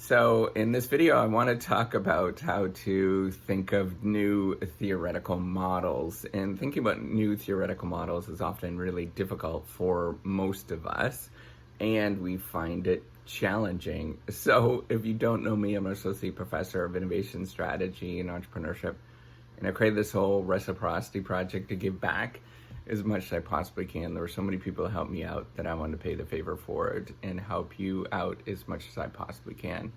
So in this video, I want to talk about how to think of new theoretical models. And thinking about new theoretical models is often really difficult for most of us, and we find it challenging. So if you don't know me, I'm an associate professor of innovation strategy and entrepreneurship. And I created this whole reciprocity project to give back as much as I possibly can. There were so many people who helped me out that I wanted to pay the favor for it and help you out as much as I possibly can.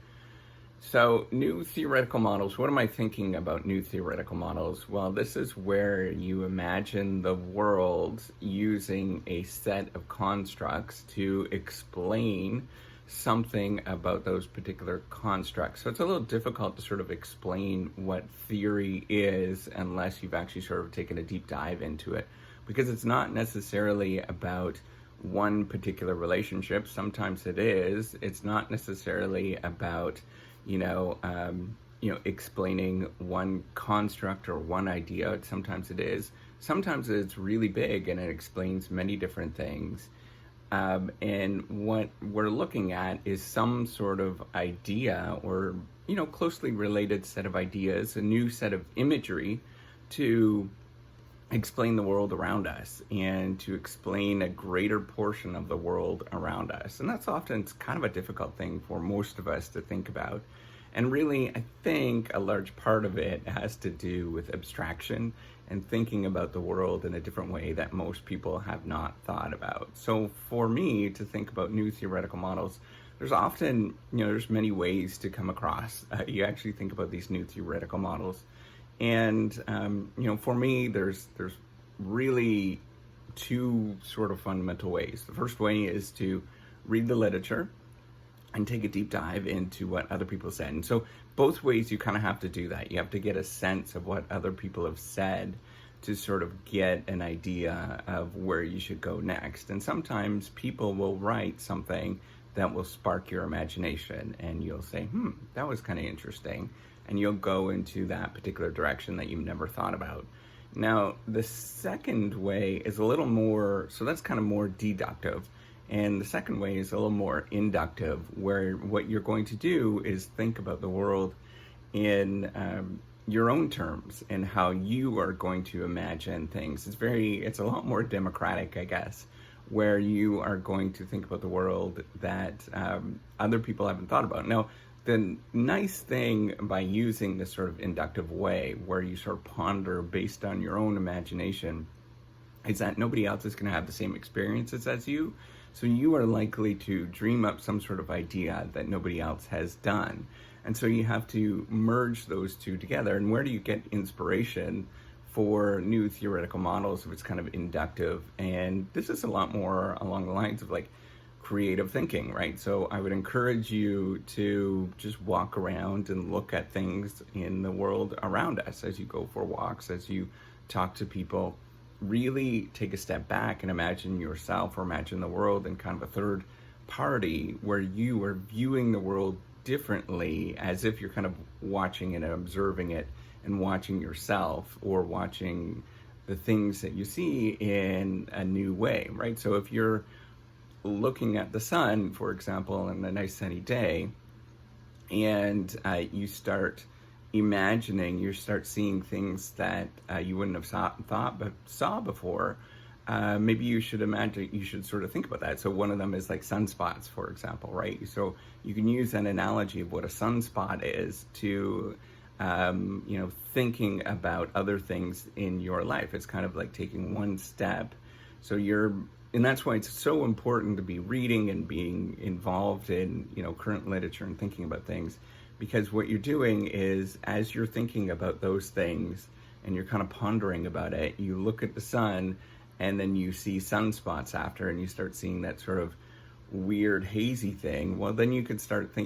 So new theoretical models, what am I thinking about new theoretical models? Well, this is where you imagine the world using a set of constructs to explain something about those particular constructs. So it's a little difficult to sort of explain what theory is unless you've actually sort of taken a deep dive into it, because it's not necessarily about one particular relationship. Sometimes it is. It's not necessarily about explaining one construct or one idea. Sometimes it is. Sometimes it's really big and it explains many different things. And what we're looking at is some sort of idea or, closely related set of ideas, a new set of imagery to explain the world around us and to explain a greater portion of the world around us. And that's often kind of a difficult thing for most of us to think about. And really, I think a large part of it has to do with abstraction and thinking about the world in a different way that most people have not thought about. So for me to think about new theoretical models, there's often, there's many ways to come across. You actually think about these new theoretical models. And, for me, there's really two sort of fundamental ways. The first way is to read the literature and take a deep dive into what other people said. And so both ways you kind of have to do that. You have to get a sense of what other people have said to sort of get an idea of where you should go next. And sometimes people will write something that will spark your imagination and you'll say, that was kind of interesting. And you'll go into that particular direction that you've never thought about. Now, the second way is a little more, so that's kind of more deductive. And the second way is a little more inductive, where what you're going to do is think about the world in your own terms and how you are going to imagine things. It's a lot more democratic, I guess, where you are going to think about the world that other people haven't thought about. Now, the nice thing by using this sort of inductive way, where you sort of ponder based on your own imagination, is that nobody else is going to have the same experiences as you. So you are likely to dream up some sort of idea that nobody else has done. And so you have to merge those two together. And where do you get inspiration for new theoretical models if it's kind of inductive? And this is a lot more along the lines of like creative thinking, right? So I would encourage you to just walk around and look at things in the world around us as you go for walks, as you talk to people. Really take a step back and imagine yourself or imagine the world in kind of a third party where you are viewing the world differently, as if you're kind of watching it and observing it and watching yourself or watching the things that you see in a new way, right? So if you're looking at the sun, for example, on a nice sunny day, and you start imagining, you start seeing things that you wouldn't have saw before, maybe you should sort of think about that. So one of them is like sunspots, for example, right? So you can use an analogy of what a sunspot is to, thinking about other things in your life. It's kind of like taking one step. And that's why it's so important to be reading and being involved in, current literature and thinking about things. Because what you're doing is, as you're thinking about those things and you're kind of pondering about it, you look at the sun and then you see sunspots after and you start seeing that sort of weird hazy thing. Well, then you could start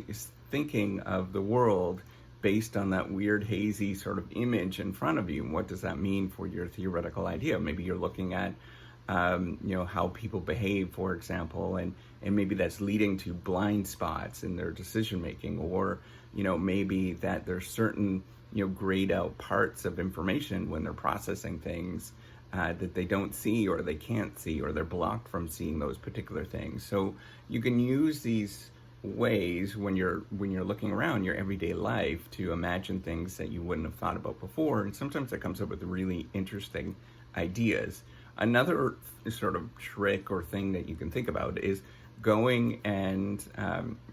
thinking of the world based on that weird hazy sort of image in front of you. And what does that mean for your theoretical idea? Maybe you're looking at how people behave, for example, and maybe that's leading to blind spots in their decision making, or maybe that there's certain grayed out parts of information when they're processing things that they don't see or they can't see, or they're blocked from seeing those particular things. So you can use these ways when you're looking around your everyday life to imagine things that you wouldn't have thought about before, and sometimes that comes up with really interesting ideas. Another sort of trick or thing that you can think about is going and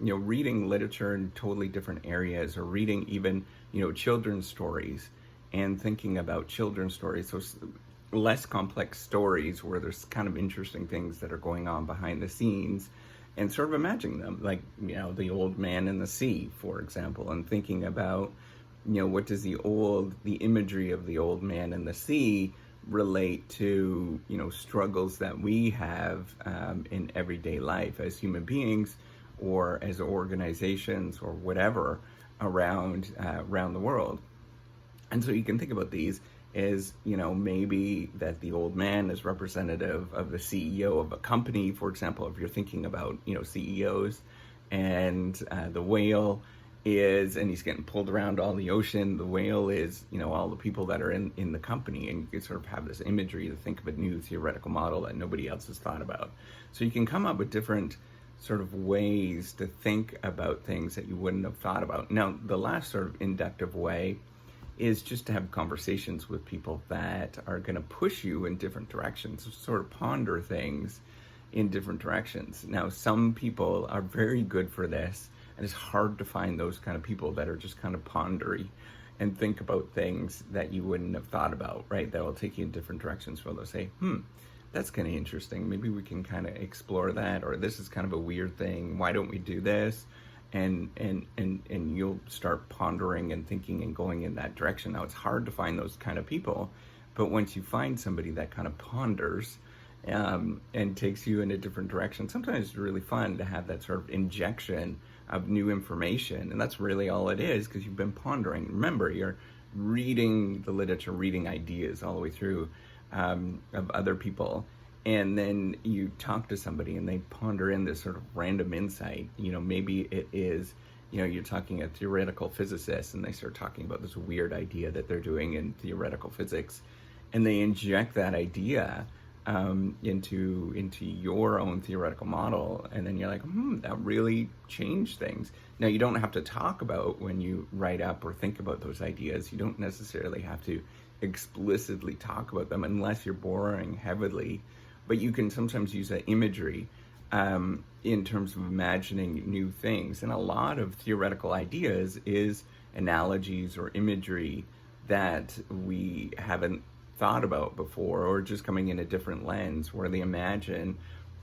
reading literature in totally different areas, or reading even children's stories and thinking about children's stories, so less complex stories where there's kind of interesting things that are going on behind the scenes, and sort of imagining them, like the old man in the sea, for example, and thinking about what does the imagery of the old man in the sea relate to struggles that we have in everyday life as human beings, or as organizations, or whatever around the world. And so you can think about these as maybe that the old man is representative of the CEO of a company, for example, if you're thinking about CEOs, and the whale is, and he's getting pulled around all the ocean, the whale is all the people that are in the company, and you can sort of have this imagery to think of a new theoretical model that nobody else has thought about. So you can come up with different sort of ways to think about things that you wouldn't have thought about. Now, the last sort of inductive way is just to have conversations with people that are going to push you in different directions, sort of ponder things in different directions. Now, some people are very good for this, and it's hard to find those kind of people that are just kind of pondery and think about things that you wouldn't have thought about, right? That will take you in different directions, where they'll say, that's kind of interesting. Maybe we can kind of explore that, or this is kind of a weird thing. Why don't we do this? And you'll start pondering and thinking and going in that direction. Now, it's hard to find those kind of people, but once you find somebody that kind of ponders and takes you in a different direction, sometimes it's really fun to have that sort of injection of new information. And that's really all it is, because you've been pondering. Remember, you're reading the literature, reading ideas all the way through of other people. And then you talk to somebody and they ponder in this sort of random insight. Maybe it is, you're talking a theoretical physicist, and they start talking about this weird idea that they're doing in theoretical physics, and they inject that idea into your own theoretical model, and then you're like, that really changed things. Now, you don't have to talk about, when you write up or think about those ideas, you don't necessarily have to explicitly talk about them unless you're boring heavily, but you can sometimes use that imagery in terms of imagining new things. And a lot of theoretical ideas is analogies or imagery that we haven't thought about before, or just coming in a different lens where they imagine.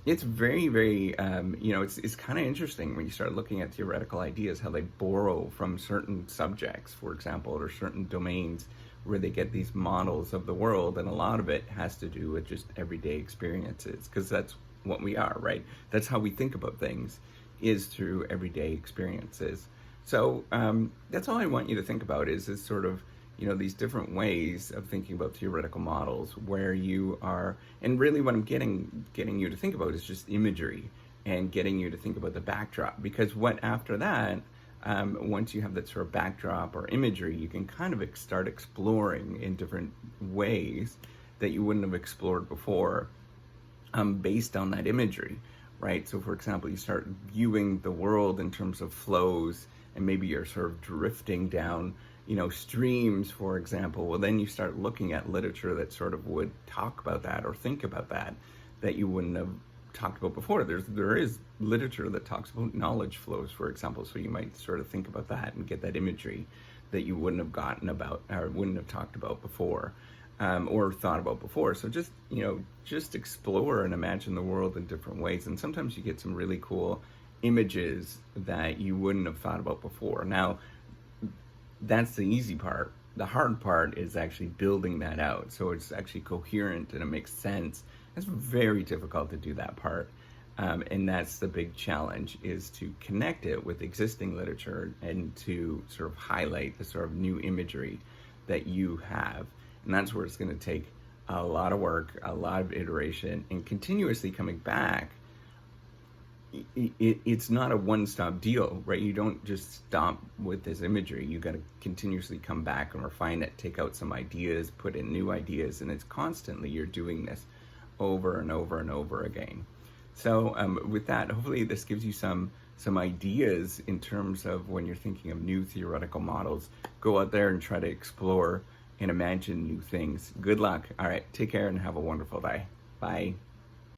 It's very, very, it's kind of interesting when you start looking at theoretical ideas, how they borrow from certain subjects, for example, or certain domains, where they get these models of the world. And a lot of it has to do with just everyday experiences, because that's what we are, right? That's how we think about things, is through everyday experiences. So that's all I want you to think about, is sort of, these different ways of thinking about theoretical models, where you are, and really what I'm getting you to think about is just imagery, and getting you to think about the backdrop. Because what after that, once you have that sort of backdrop or imagery, you can kind of start exploring in different ways that you wouldn't have explored before, based on that imagery, right? So for example, you start viewing the world in terms of flows, and maybe you're sort of drifting down streams, for example. Well, then you start looking at literature that sort of would talk about that, or think about that you wouldn't have talked about before. There is literature that talks about knowledge flows, for example, so you might sort of think about that and get that imagery that you wouldn't have gotten about, or wouldn't have talked about before, or thought about before. So just explore and imagine the world in different ways, and sometimes you get some really cool images that you wouldn't have thought about before. Now, that's the easy part. The hard part is actually building that out, so it's actually coherent and it makes sense. It's very difficult to do that part, and that's the big challenge, is to connect it with existing literature and to sort of highlight the sort of new imagery that you have. And that's where it's going to take a lot of work, a lot of iteration, and continuously coming back. It's not a one-stop deal, right? You don't just stop with this imagery. You got to continuously come back and refine it, take out some ideas, put in new ideas, and it's constantly, you're doing this over and over and over again. So with that, hopefully this gives you some some ideas in terms of when you're thinking of new theoretical models. Go out there and try to explore and imagine new things. Good luck. All right, take care and have a wonderful day. Bye.